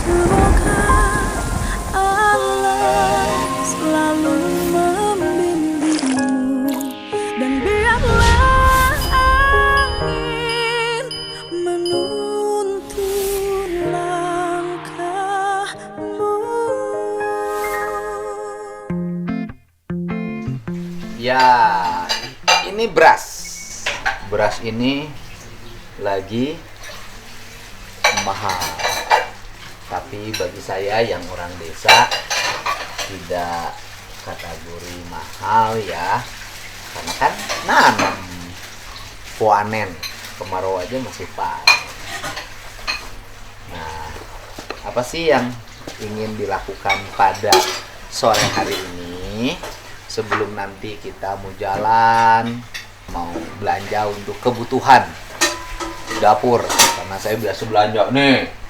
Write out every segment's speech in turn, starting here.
Semoga Allah selalu membimbingmu dan biarlah angin menuntun langkahmu. Ya, ini beras. Beras ini lagi mahal. Tapi bagi saya yang orang desa tidak kategori mahal ya. Karena kan nanam panen, kemarau aja masih panen. Nah, apa sih yang ingin dilakukan pada sore hari ini? Sebelum nanti kita mau jalan, mau belanja untuk kebutuhan dapur, karena saya biasa belanja nih.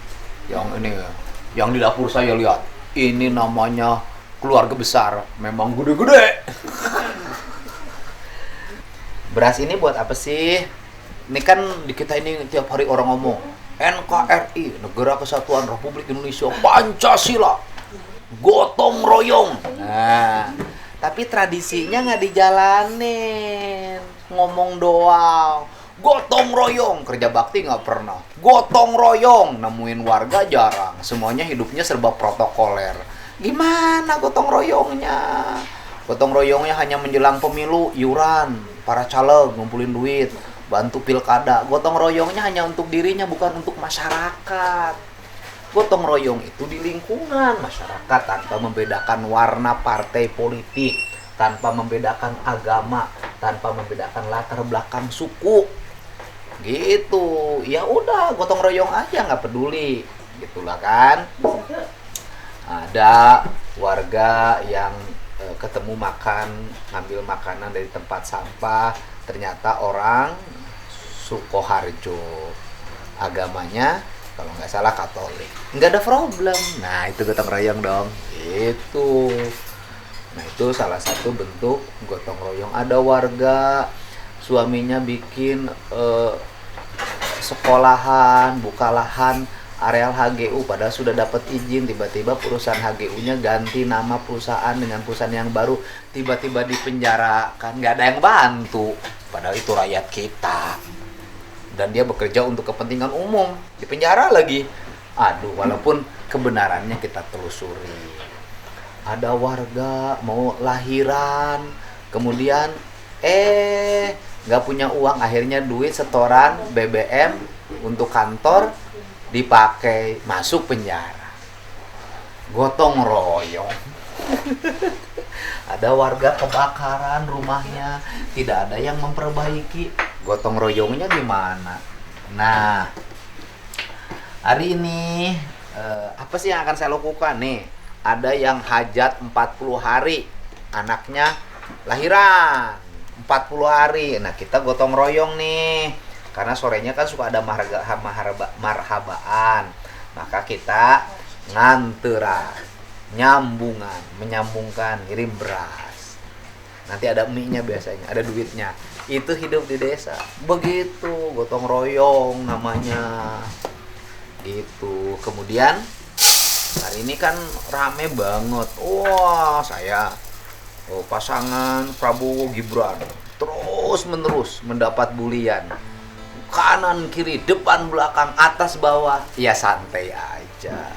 Yang di dapur saya lihat, ini namanya keluarga besar, memang gede-gede. Beras ini buat apa sih? Ini kan di kita ini tiap hari orang ngomong NKRI, Negara Kesatuan Republik Indonesia, Pancasila, gotong royong. Nah, tapi tradisinya nggak dijalanin, ngomong doang. Gotong royong, kerja bakti nggak pernah. Gotong royong, nemuin warga jarang. Semuanya hidupnya serba protokoler. Gimana gotong royongnya? Gotong royongnya hanya menjelang pemilu, iuran, para caleg ngumpulin duit, bantu pilkada. Gotong royongnya hanya untuk dirinya, bukan untuk masyarakat. Gotong royong itu di lingkungan masyarakat tanpa membedakan warna partai politik, tanpa membedakan agama, tanpa membedakan latar belakang suku. Gitu. Ya udah, gotong royong aja, nggak peduli. Gitulah kan. Ada warga yang ketemu ngambil makanan dari tempat sampah, ternyata orang Sukoharjo. Agamanya kalau nggak salah Katolik, nggak ada problem. Nah, itu gotong royong dong. Itu. Nah, itu salah satu bentuk gotong royong. Ada warga suaminya bikin sekolahan, buka lahan areal HGU, padahal sudah dapat izin. Tiba-tiba perusahaan HGU-nya ganti nama perusahaan dengan perusahaan yang baru, tiba-tiba dipenjarakan, nggak ada yang bantu. Padahal itu rakyat kita. Dan dia bekerja untuk kepentingan umum, dipenjara lagi. Aduh, walaupun kebenarannya kita telusuri. Ada warga mau lahiran, kemudian nggak punya uang, akhirnya duit setoran BBM untuk kantor dipakai, masuk penjara. Gotong royong. Ada warga kebakaran rumahnya, tidak ada yang memperbaiki, gotong royongnya gimana? Nah, hari ini apa sih yang akan saya lakukan nih? Ada yang hajat 40 hari, anaknya lahiran 40 hari. Nah, kita gotong royong nih, karena sorenya kan suka ada marhabaan. Maka kita nganteran, menyambungkan, ngirim beras. Nanti ada mie-nya biasanya, ada duitnya. Itu hidup di desa. Begitu, gotong royong namanya. Gitu. Kemudian hari ini kan rame banget. Wah, pasangan Prabowo Gibran terus menerus mendapat bulian. Kanan, kiri, depan, belakang, atas, bawah. Ya santai aja.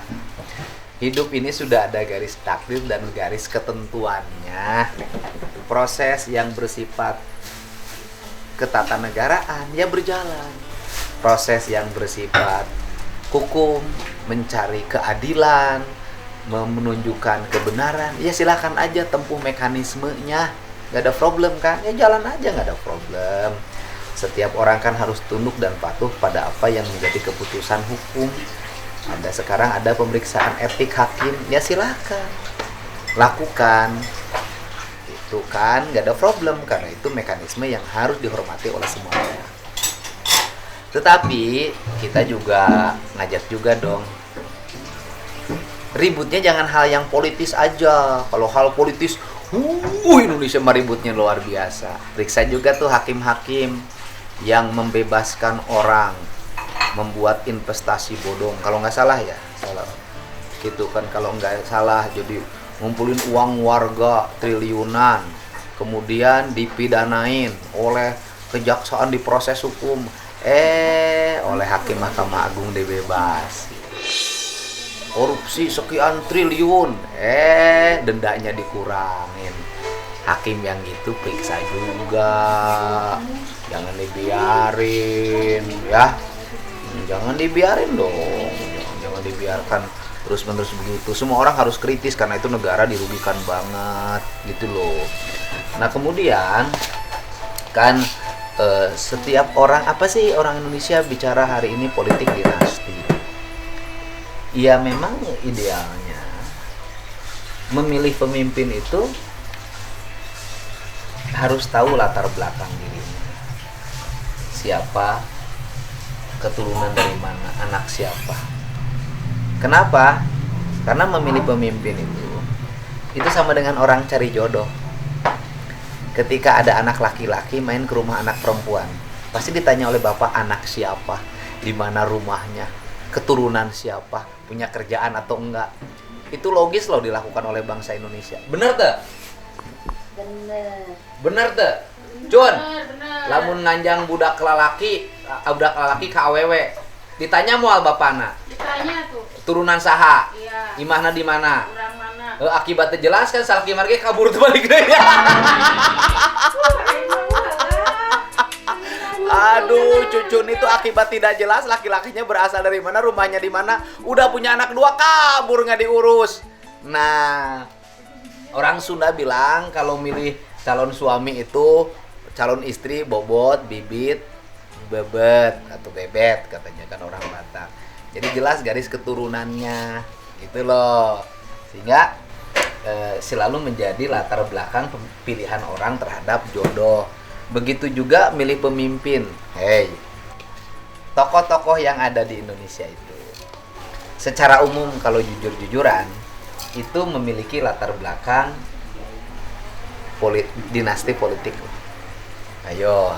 Hidup ini sudah ada garis takdir dan garis ketentuannya. Proses yang bersifat ketatanegaraan ya berjalan. Proses yang bersifat hukum, mencari keadilan, menunjukkan kebenaran, ya silakan aja tempuh mekanismenya. Gak ada problem kan? Ya jalan aja, gak ada problem. Setiap orang kan harus tunduk dan patuh pada apa yang menjadi keputusan hukum. Sekarang ada pemeriksaan etik hakim, ya silakan lakukan. Itu kan gak ada problem, karena itu mekanisme yang harus dihormati oleh semuanya. Tetapi kita juga ngajak juga dong, ributnya jangan hal yang politis aja. Kalau hal politis, Indonesia mah ributnya luar biasa. Periksa juga tuh hakim-hakim yang membebaskan orang, membuat investasi bodong. Kalau nggak salah ya, gitu kan kalau nggak salah, jadi ngumpulin uang warga triliunan, kemudian dipidanain oleh kejaksaan diproses hukum, oleh hakim Mahkamah Agung dibebas. Korupsi sekian triliun, dendanya dikurangin. Hakim yang gitu periksa juga, jangan dibiarin ya, jangan dibiarin dong, jangan dibiarkan terus-menerus begitu. Semua orang harus kritis karena itu negara dirugikan banget gitu loh. Nah kemudian kan setiap orang, apa sih orang Indonesia bicara hari ini politik dinasti. Ya memang idealnya memilih pemimpin itu harus tahu latar belakang dirinya. Siapa, keturunan dari mana, anak siapa. Kenapa? Karena memilih pemimpin itu sama dengan orang cari jodoh. Ketika ada anak laki-laki main ke rumah anak perempuan, pasti ditanya oleh bapak anak siapa, di mana rumahnya, keturunan siapa, punya kerjaan atau enggak. Itu logis loh dilakukan oleh bangsa Indonesia. Bener tuh? Bener tuh? Cun, lamun nganjang budak lalaki ke AWW, ditanya moal bapana. Ditanya tuh. Turunan saha? Iya. Imahna di mana? Urang mana? Akibatnya jelas kan salaki marge kabur tuh balik deui. Aduh, cucun itu akibat tidak jelas laki-lakinya berasal dari mana, rumahnya di mana, udah punya anak 2 kabur nggak diurus. Nah, orang Sunda bilang kalau milih calon suami itu calon istri bobot, bibit, bebet atau bebet katanya kan orang Batak. Jadi jelas garis keturunannya gitu loh. Sehingga selalu menjadi latar belakang pilihan orang terhadap jodoh. Begitu juga milih pemimpin. Tokoh-tokoh yang ada di Indonesia itu secara umum kalau jujur-jujuran itu memiliki latar belakang dinasti politik. Ayo,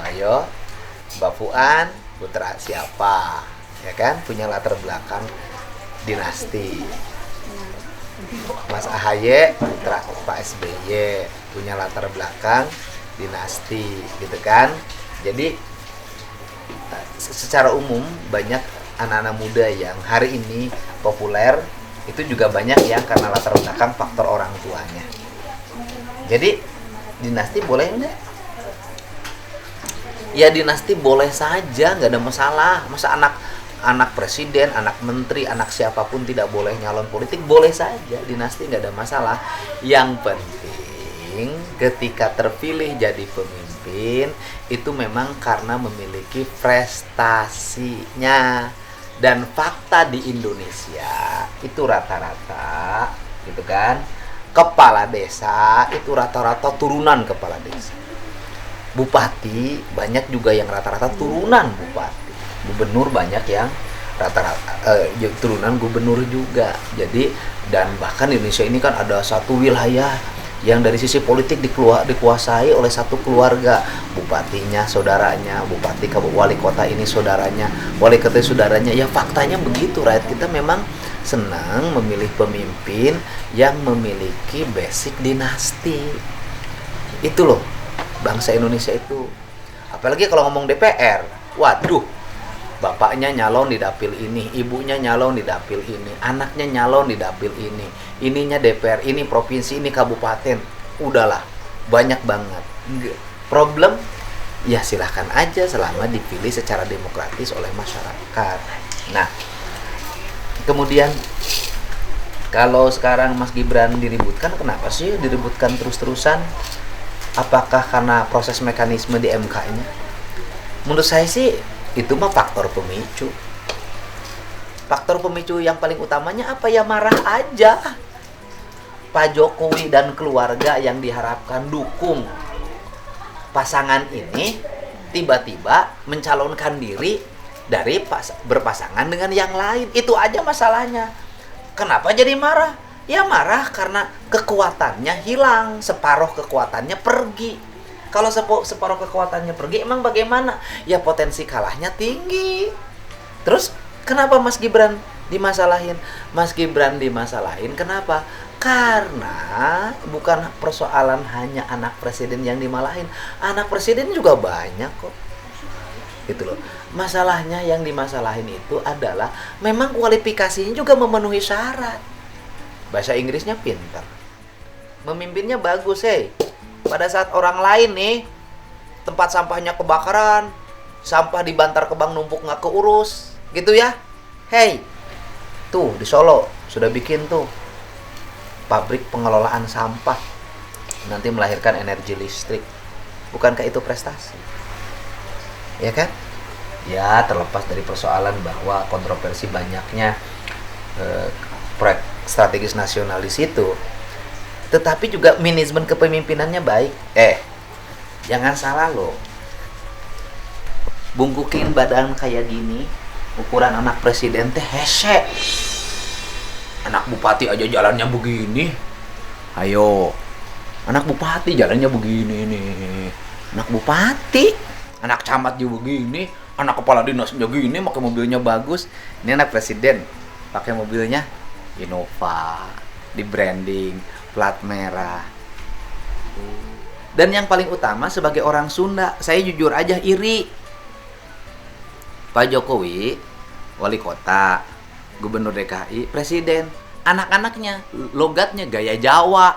Mbak Fuan putra siapa? Ya kan, punya latar belakang dinasti. Mas AHY putra Pak SBY punya latar belakang dinasti gitu kan. Jadi secara umum banyak anak-anak muda yang hari ini populer itu juga banyak yang karena latar belakang faktor orang tuanya. Jadi dinasti boleh enggak? Ya dinasti boleh saja, nggak ada masalah. Masa anak presiden, anak menteri, anak siapapun tidak boleh nyalon politik? Boleh saja, dinasti nggak ada masalah. Yang penting ketika terpilih jadi pemimpin itu memang karena memiliki prestasinya. Dan fakta di Indonesia itu rata-rata gitu kan, kepala desa itu rata-rata turunan kepala desa. Bupati banyak juga yang rata-rata turunan bupati. Gubernur banyak yang rata-rata turunan gubernur juga. Jadi dan bahkan di Indonesia ini kan ada satu wilayah yang dari sisi politik dikuasai oleh satu keluarga. Bupatinya saudaranya, bupati wali kota ini saudaranya, wali kota saudaranya. Ya faktanya begitu, rakyat kita memang senang memilih pemimpin yang memiliki basic dinasti. Itu loh bangsa Indonesia itu. Apalagi kalau ngomong DPR, waduh, bapaknya nyalon di dapil ini, ibunya nyalon di dapil ini, anaknya nyalon di dapil ini, ininya DPR, ini provinsi, ini kabupaten. Udahlah, banyak banget. Problem ya silahkan aja selama dipilih secara demokratis oleh masyarakat. Nah, kemudian kalau sekarang Mas Gibran diributkan, kenapa sih diributkan terus-terusan? Apakah karena proses mekanisme di MK-nya? Menurut saya sih itu mah faktor pemicu. Faktor pemicu yang paling utamanya apa ya? Marah aja. Pak Jokowi dan keluarga yang diharapkan dukung pasangan ini tiba-tiba mencalonkan diri dari berpasangan dengan yang lain. Itu aja masalahnya. Kenapa jadi marah? Ya marah karena kekuatannya hilang, separuh kekuatannya pergi. Kalau separuh kekuatannya pergi, emang bagaimana? Ya potensi kalahnya tinggi. Terus kenapa Mas Gibran dimasalahin. Mas Gibran dimasalahin, kenapa? Karena bukan persoalan hanya anak presiden yang dimalahin, anak presiden juga banyak kok. Gitu loh. Masalahnya yang dimasalahin itu adalah memang kualifikasinya juga memenuhi syarat. Bahasa Inggrisnya pintar. Memimpinnya bagus, Pada saat orang lain nih, tempat sampahnya kebakaran, sampah di Bantar Kebang numpuk nggak keurus, gitu ya. Tuh di Solo sudah bikin tuh pabrik pengelolaan sampah, nanti melahirkan energi listrik. Bukankah itu prestasi? Ya kan? Ya, terlepas dari persoalan bahwa kontroversi banyaknya proyek strategis nasional di situ, tetapi juga manajemen kepemimpinannya baik. Jangan salah loh, bungkukin badan kayak gini, ukuran anak presiden teh hese. Anak bupati aja jalannya begini. Ayo, anak bupati jalannya begini nih. Anak bupati, anak camat juga begini, anak kepala dinasnya gini, pakai mobilnya bagus. Ini anak presiden, pakai mobilnya Innova, di branding, plat merah. Dan yang paling utama sebagai orang Sunda, saya jujur aja iri. Pak Jokowi, wali kota, gubernur DKI, presiden, anak-anaknya logatnya gaya Jawa.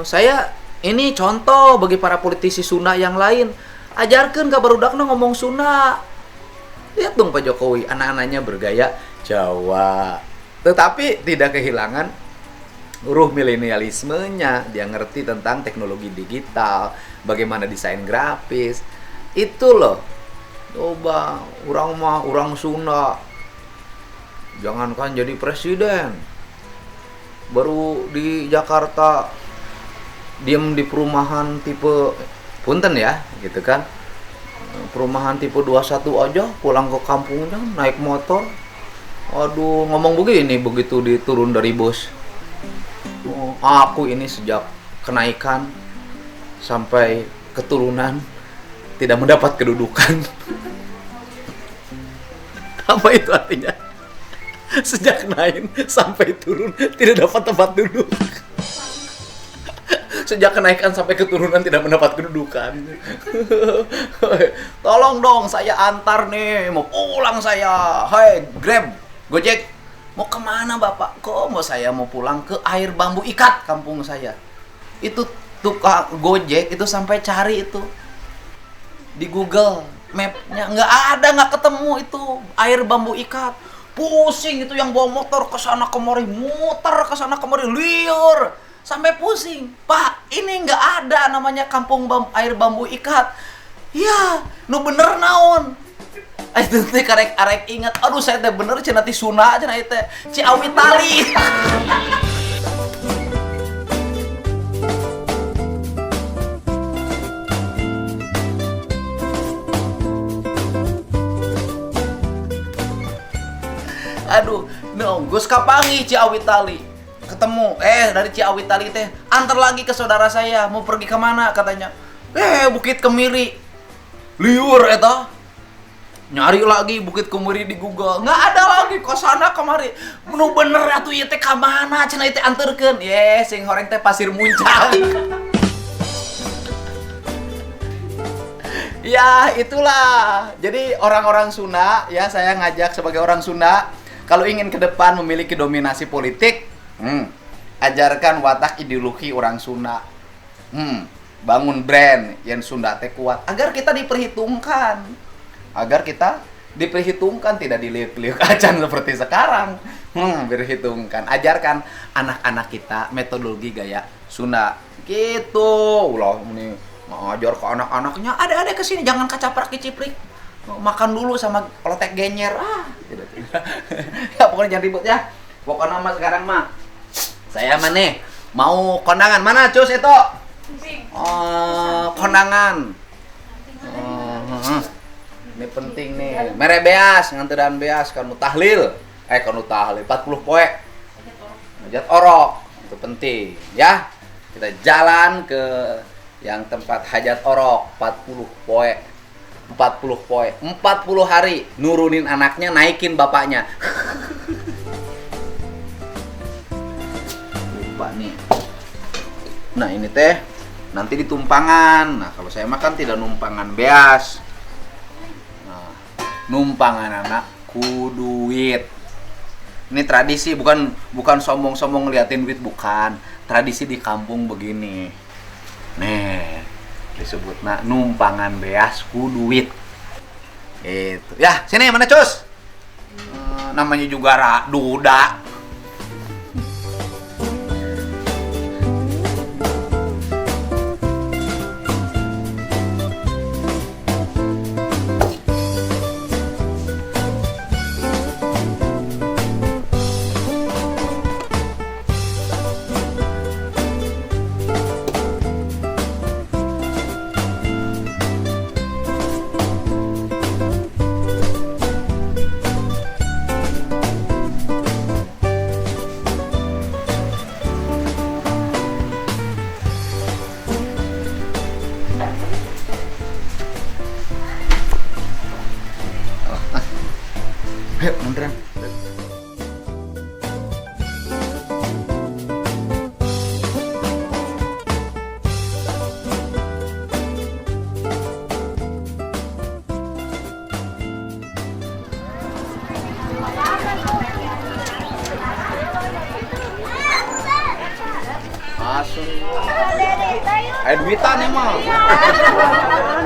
Saya ini contoh bagi para politisi Sunda yang lain. Ajarkan ke barudakna ngomong Sunda. Lihat dong Pak Jokowi, anak-anaknya bergaya Jawa. Tetapi tidak kehilangan ruh milenialismenya. Dia ngerti tentang teknologi digital, bagaimana desain grafis. Itu loh. Coba, orang Sunda. Jangankan jadi presiden, baru di Jakarta diem di perumahan tipe punten ya, gitu kan. Perumahan tipe 21 aja, pulang ke kampungnya naik motor. Aduh, ngomong begini begitu diturun dari bus. Aku ini sejak kenaikan sampai keturunan tidak mendapat kedudukan. Apa itu artinya? Sejak naik sampai turun tidak dapat tempat duduk. Sejak kenaikan sampai keturunan tidak mendapat kedudukan. Tolong dong, saya antar nih, mau pulang saya. Hai, Grab, Gojek, mau kemana Bapak? Kok mau saya mau pulang ke Air Bambu Ikat, kampung saya. Itu tukang Gojek itu sampai cari itu di Google Map-nya, nggak ketemu itu Air Bambu Ikat. Pusing itu yang bawa motor ke sana kemari, muter ke sana kemari, liur sampai pusing. Pak, ini nggak ada namanya kampung Air Bambu Ikat. Ya, nu bener naon. Itu teh karek ingat. Aduh, saya teh bener cenah ti Sunda cenah teh Ciawi Tali. Aduh, Gus Kapangi Ciawi Tali. Ketemu, dari Ciawi Tali teh antar lagi ke saudara saya, mau pergi kemana katanya. Bukit Kemiri. Liur eta. Nyari lagi Bukit Kemiri di Google, nggak ada lagi ke sana kemari. Nu bener atuh ieu teh ka mana cenah teh anterkeun. Sing horeng teh Pasir Muncang. Ya, itulah. Jadi orang-orang Sunda, ya saya ngajak sebagai orang Sunda, kalau ingin ke depan memiliki dominasi politik, ajarkan watak ideologi orang Sunda. Bangun brand yang Sunda teh kuat agar kita diperhitungkan. Tidak diliuk-liuk acan seperti sekarang. Berhitungkan. Ajarkan anak-anak kita metodologi gaya Sunda. Gitu. Ulah ini ngajar ke anak-anaknya, ada kesini, jangan kacaprak kiciprik. Makan dulu sama klotek genyer. Ya pokoknya jangan ribut ya. Pokoknya mah sekarang mah saya mah nih mau kondangan. Mana cus itu? Kondangan. Ini penting nih. Mere beas, nganteran beas kanu tahlil. Kanu tahlil 40 poe. Hajat orok. Itu penting ya. Kita jalan ke yang tempat hajat orok 40 poe. 40 poin. 40 hari nurunin anaknya, naikin bapaknya. Lupa nih. Nah, ini teh nanti ditumpangan. Nah, kalau saya makan tidak numpangan beas. Nah, numpangan anak ku duit. Ini tradisi, bukan sombong-sombong ngeliatin duit, bukan. Tradisi di kampung begini. Nih, disebut numpangan beas ku duit. Itu. Ya, sini mana Cus? Namanya juga duda. Ayo, munduran. Masuk. Ayo duitan emang.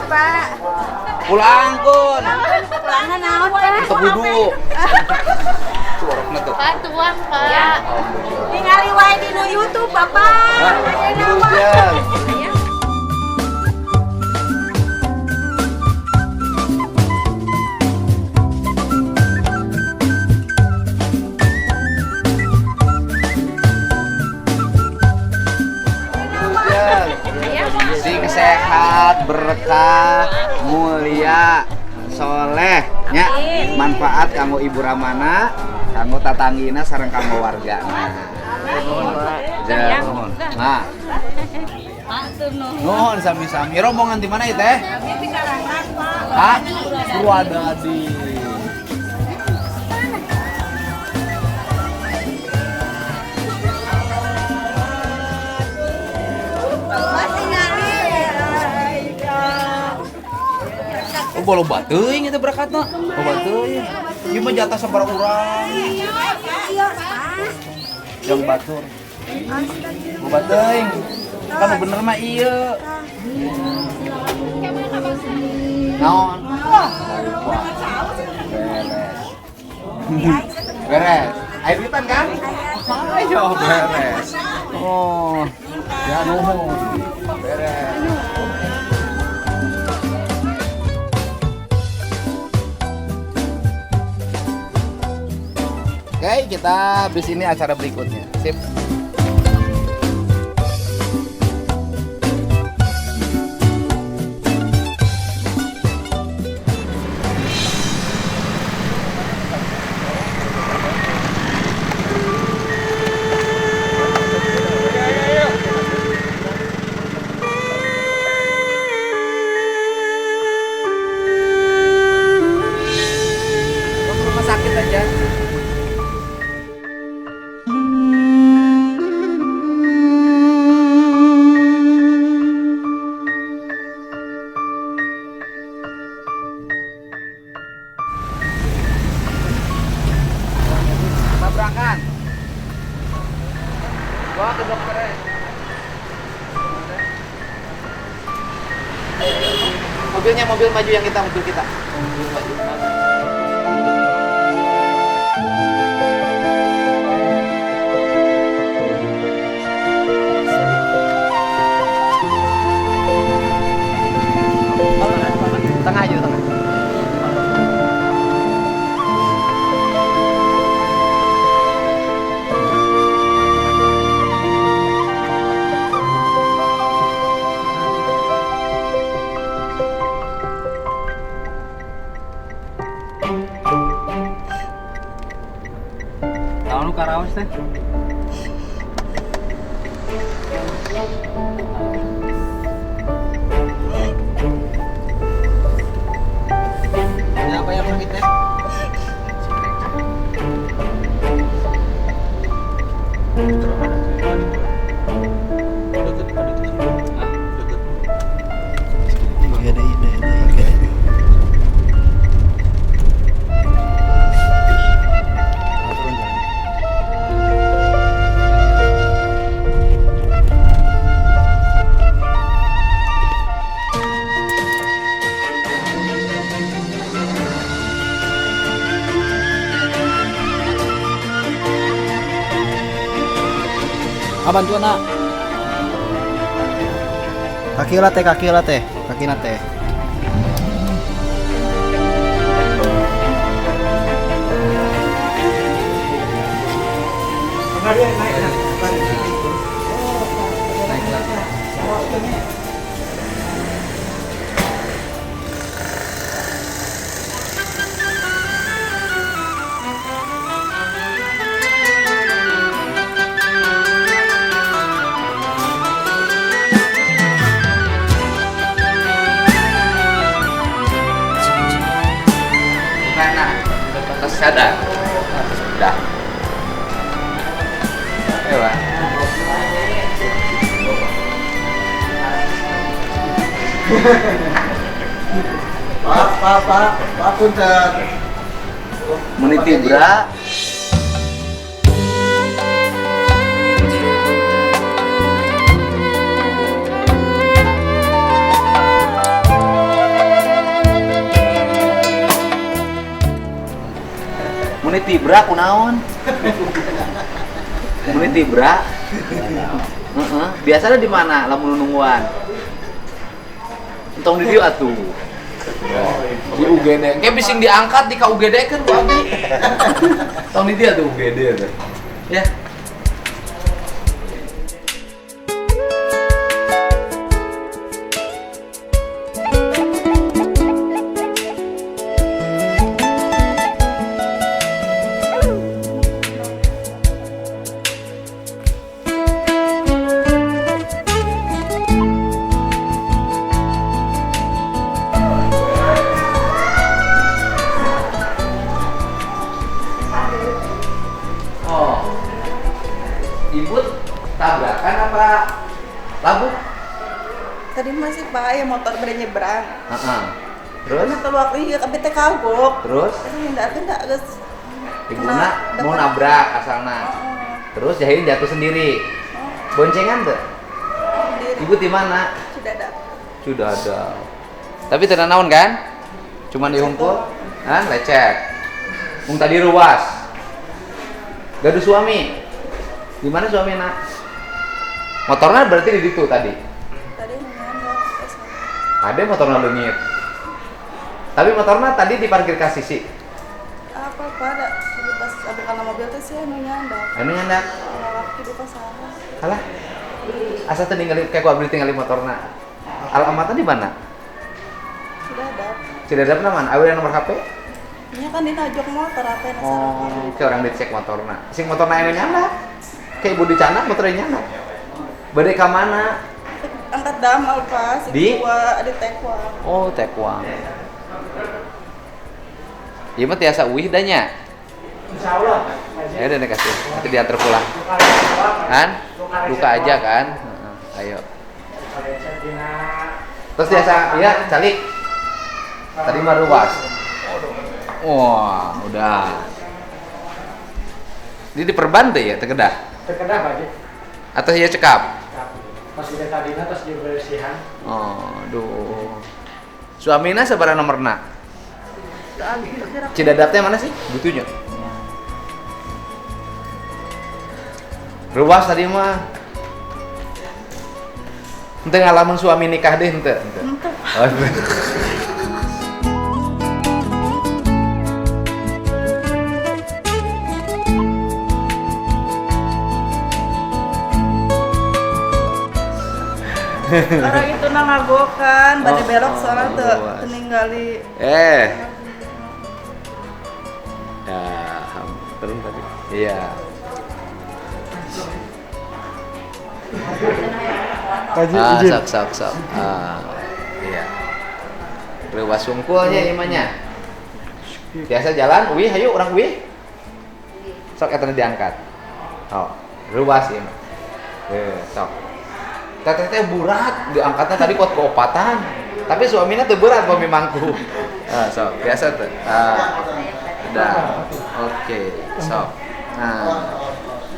Pak. Pulang kun. Pulangan naon, Pak? Tebudu. Tuh orangnya tuh. Pak, tuang, Pak. Ningali wae di YouTube, Bapak. Gitu Jang. Sing sehat, berkah, mulia, soleh, nya manfaat kanggo ibu Ramana, kanggo tatanggina sareng kanggo wargana. Nuhun. Nah, nuhun sami-sami. Rombongan di mana itu teh? Hah? Purwadadi. Oh, bolo bateuing itu berakatna. Oh, bateuing. Ieu mah jatah sabaraha urang. Yang batur. Oh, bateuing. Kan bener mah ieu. Naon? Beres. Beres. Air duitan kan? Ayo beres. Oh. Ya nuhun. Beres. Oke, kita habis ini acara berikutnya. Sip. Ke rumah sakit aja. Tabrakan. Bawa ke dokter ya. Mobilnya mobil maju yang kita, mobil kita. Mobil maju. Tengah aja, tengah. Tahu lu karaos teh? pamit teh. Bantuan nak. Kaki lah teh, kaki na teh. Gimana? Terus sadar? Sudah. Ewa. Pak punten. Meniti bra. Meniti bra kunaon? Meniti bra. Biasanya di mana lamun nungguan? Entong di dieu atuh. Di UGD. Kayak bising diangkat di KUGD kan ku abdi. Tong di dieu atuh UGD teh. Ya. Oh, ibu tabrakan apa labuk? Tadi masih Pak ya motor pada nyebrang. Terus? Karena tuh waktu itu kabeh teh kagok. Terus? Terus hendak geus. Ibuna mau nabrak asalna. Terus jahilin jatuh sendiri. Boncengan tuh? Ibu di mana? Sudah ada. Sudah ada. Tapi tenang naon kan? Cuman dihungkul, kan lecet. Mung tadi ruas. Gaduh suami. Di mana suami nak? Motornya berarti di situ tadi. Tadi nanya Ada motornya leungit. Tapi motornya tadi diparkir ke sisi. apa pada pas ada kana mobil teh sih anu nyandak. Anu nyandak. Waktu di pasaran. Alah. Asa teh ningali kayak ku abdi tinggali motorna. Alamatnya di mana? Sudah ada. Sudah ada mana? Awalnya nomor HP? Nya kan di najok motor apa yang Oh, ke orang dicek motorna. Sing motorna anu nyandak. Kayak ibu dicanak motornya nyandak. Bade ka mana? angkat damal pas Di? dua ada tekwang. Oh, tekwang. Iya mah tiasa uih danya. Insyaallah. Ya udah kasih. Nanti diantar pulang. Kan? Luka aja kan? Ayo. Terus tiasa, ya calik. Tadi mah ruas. Wah, udah. Ini diperban deh ya, terkedah. Terkedah Pak Ji. Atau ya cekap? Pas udah tadinya terus dibersihan. Oh, aduh. Suamina seberapa nomorna? Cidadatnya mana sih? Butuhnya. Ruas tadi mah. Ente ngalamin suami nikah deh ente. Oh, Orang itu nang ngagokan, bade belok soalnya tuh luas. meninggali. Ya, turun tadi. Iya. Sok. Iya. Lewat sungkulnya imanya. Biasa jalan, wih, ayo orang wih. Sok eta diangkat. Oh, luas ya. Sok. Teteh berat, diangkatnya tadi kuat keopatan. Tapi suaminya tuh berat pami mangku. Sok, biasa tuh. Udah. Oke, sok. Nah.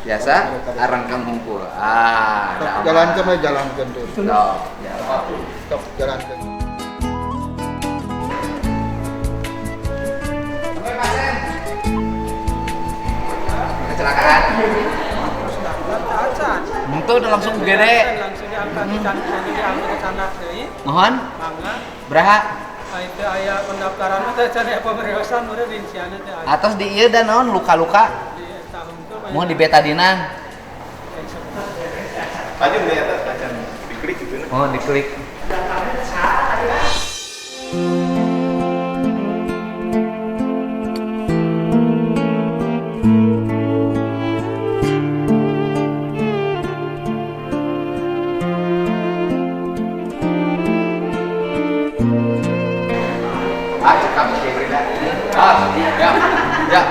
Biasa arangkan hungkul. Jalankan jalankan tuh. Sok, Jalankan. Kecelakaan. Itu udah langsung gede. Langsung diangkat diangkat ke sana deui. Mohon. Mangga. Beraha. Itu aya pendaftaran teh cenah pemeriksaan urang rincianna teh aya. Atas di ieu dan naon luka-luka. Di tahun itu Mohon di betadina. Aja di atas acan diklik gitu. Mohon diklik. Cekap si Brida. Ya.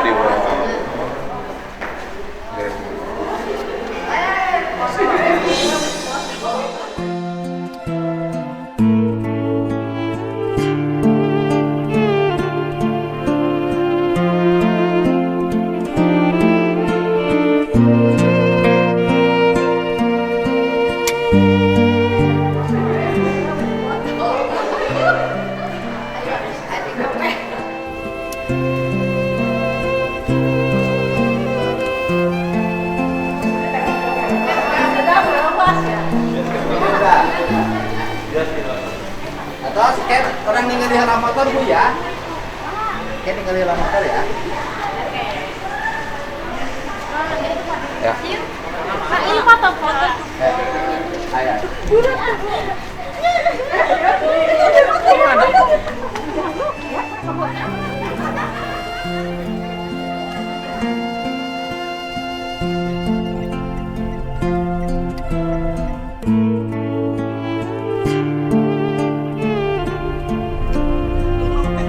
Dibra. Atau scan orang ningali halam motor Bu ya. Scan ningali halam motor ya. Ya. Pak, ini foto-foto. Ayo.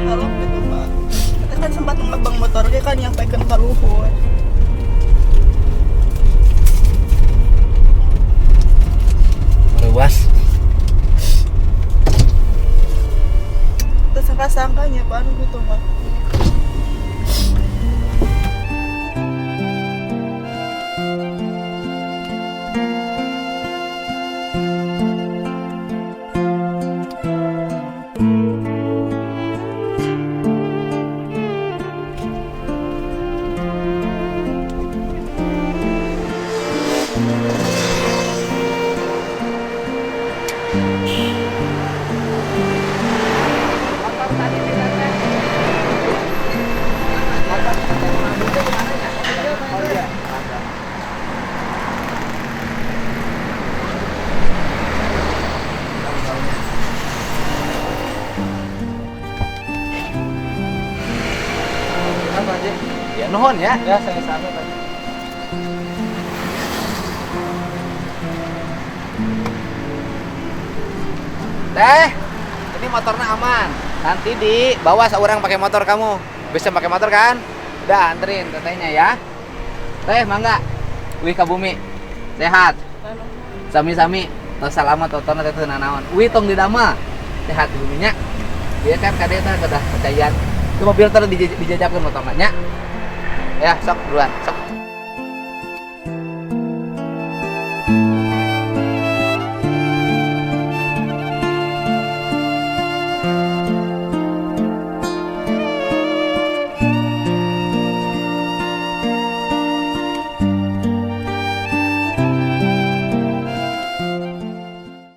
Helm gitu Pak. Kita kan sempat ngebang motornya kan yang pegang ke luhur. Luas. Tersangka-sangkanya Pak gitu Pak. Ya nuhun ya. Ya saya sama tadi. Teh, ini motornya aman. Nanti dibawa seorang pakai motor kamu. Bisa pakai motor kan? Udah anterin tetehnya ya. Teh, mangga. Wih ka bumi. Sehat. Sami-sami. Tos salamat totona teh teu nanaon. Wih tong didamel. Sehat di buminya. Dia kan kade teh kedah percayaan. Itu mobil terus dijajabkeun motorna nya. Ya, sok duluan. Sok